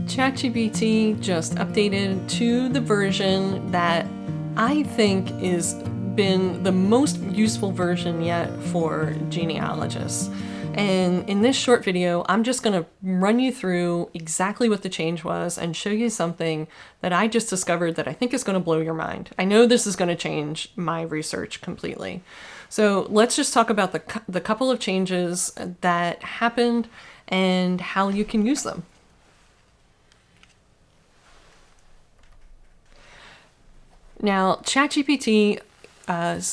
ChatGPT just updated to the version that I think is been the most useful version yet for genealogists. And in this short video, I'm just going to run you through exactly what the change was and show you something that I just discovered that I think is going to blow your mind. I know this is going to change my research completely. So let's just talk about the couple of changes that happened and how you can use them. Now, ChatGPT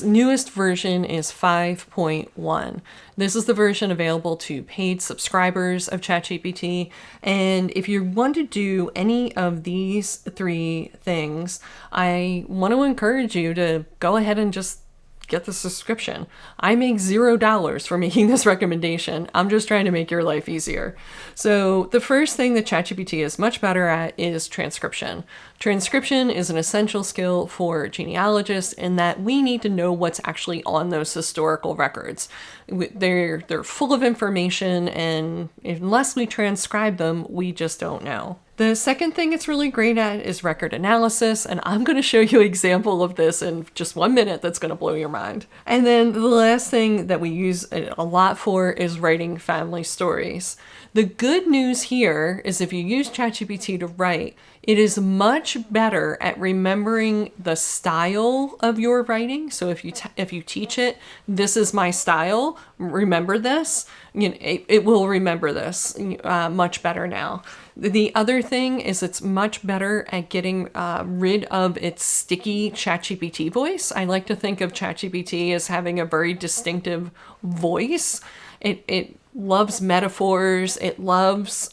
newest version is 5.1. This is the version available to paid subscribers of ChatGPT. And if you want to do any of these three things, I want to encourage you to go ahead and just get the subscription. I make $0 for making this recommendation. I'm just trying to make your life easier. So the first thing that ChatGPT is much better at is transcription. Transcription is an essential skill for genealogists in that we need to know what's actually on those historical records. They're full of information, and unless we transcribe them, we just don't know. The second thing it's really great at is record analysis, and I'm going to show you an example of this in just 1 minute that's going to blow your mind. And then the last thing that we use it a lot for is writing family stories. The good news here is if you use ChatGPT to write, it is much better at remembering the style of your writing. So if you teach it, this is my style, remember this, it will remember this much better now. The other thing is it's much better at getting rid of its sticky ChatGPT voice. I like to think of ChatGPT as having a very distinctive voice. It loves metaphors. It loves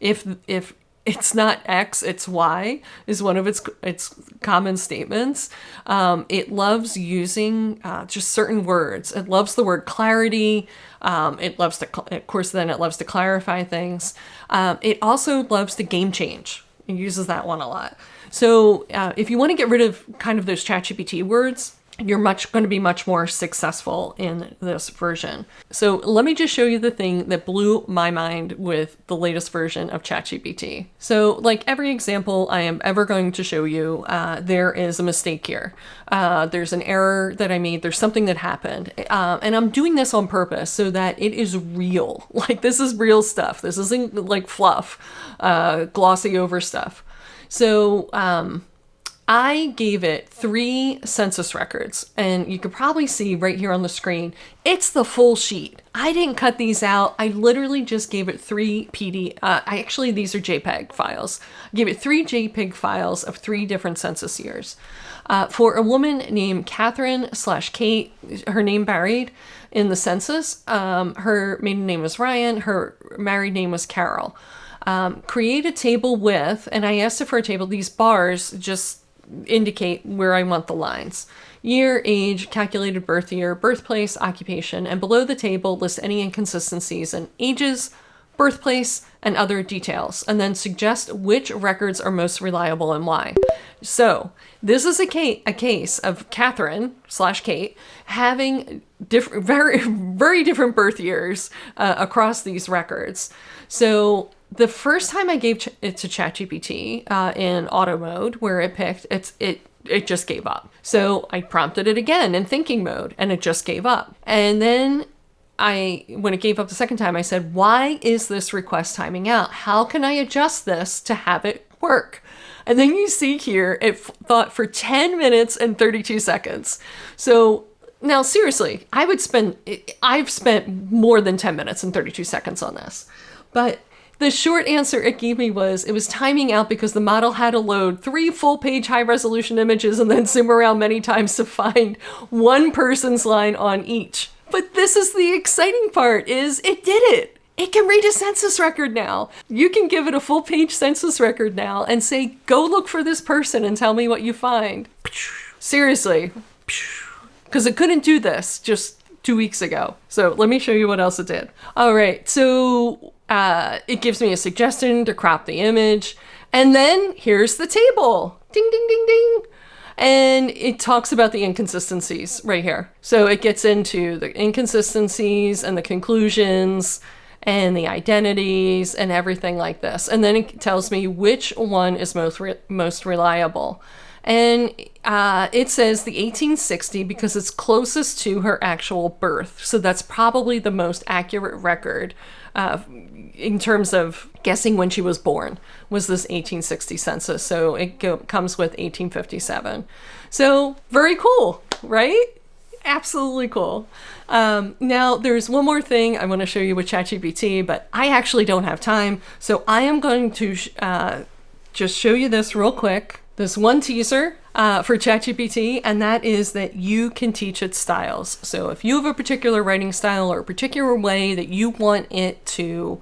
if it's not X, it's Y is one of its common statements. It loves using just certain words. It loves the word clarity. It loves to, of course, then it loves to clarify things. It also loves to game change. It uses that one a lot. So if you want to get rid of kind of those ChatGPT words, you're going to be much more successful in this version. So let me just show you the thing that blew my mind with the latest version of ChatGPT. So like every example I am ever going to show you, there is a mistake here. There's an error that I made. There's something that happened. And I'm doing this on purpose so that it is real. Like this is real stuff. This isn't like fluff, glossy over stuff. So, I gave it 3 census records, and you can probably see right here on the screen, it's the full sheet. I didn't cut these out. I literally just gave it 3 actually these are JPEG files. I gave it 3 JPEG files of 3 different census years. For a woman named Catherine/Kate, her name varied in the census. Her maiden name was Ryan, her married name was Carol. Create a table with, and I asked it for a table, these bars just indicate where I want the lines. Year, age, calculated birth year, birthplace, occupation, and below the table list any inconsistencies in ages, birthplace, and other details, and then suggest which records are most reliable and why. So this is a case of Catherine/Kate having very different birth years across these records. So the first time I gave it to ChatGPT in auto mode, where it picked, it just gave up. So I prompted it again in thinking mode, and it just gave up. And then when it gave up the second time, I said, why is this request timing out? How can I adjust this to have it work? And then you see here, it thought for 10 minutes and 32 seconds. So now seriously, I've spent more than 10 minutes and 32 seconds on this. But the short answer it gave me was it was timing out because the model had to load 3 full-page high-resolution images and then zoom around many times to find one person's line on each. But this is the exciting part, is it did it. It can read a census record now. You can give it a full-page census record now and say, go look for this person and tell me what you find. Seriously. Because it couldn't do this just 2 weeks ago. So let me show you what else it did. All right, so it gives me a suggestion to crop the image. And then here's the table. Ding, ding, ding, ding. And it talks about the inconsistencies right here. So it gets into the inconsistencies and the conclusions and the identities and everything like this. And then it tells me which one is most reliable. And it says the 1860 because it's closest to her actual birth. So that's probably the most accurate record in terms of guessing when she was born, was this 1860 census. So it comes with 1857. So very cool, right? Absolutely cool. Now, there's one more thing I want to show you with ChatGPT, but I actually don't have time. So I am going to just show you this real quick. This one teaser for ChatGPT, and that is that you can teach it styles. So if you have a particular writing style or a particular way that you want it to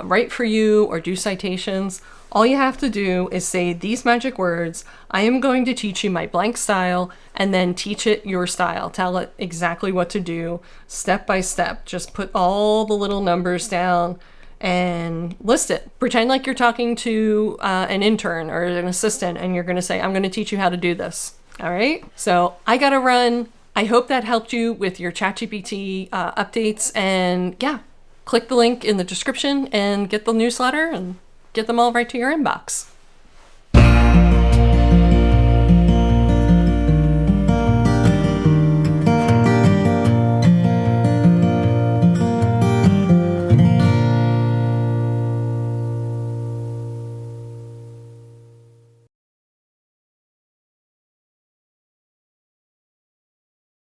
write for you or do citations, all you have to do is say these magic words. I am going to teach you my blank style, and then teach it your style. Tell it exactly what to do step by step. Just put all the little numbers down and list it. Pretend like you're talking to an intern or an assistant, and you're going to say, I'm going to teach you how to do this. All right. So I got to run. I hope that helped you with your ChatGPT updates. And yeah, click the link in the description and get the newsletter and get them all right to your inbox.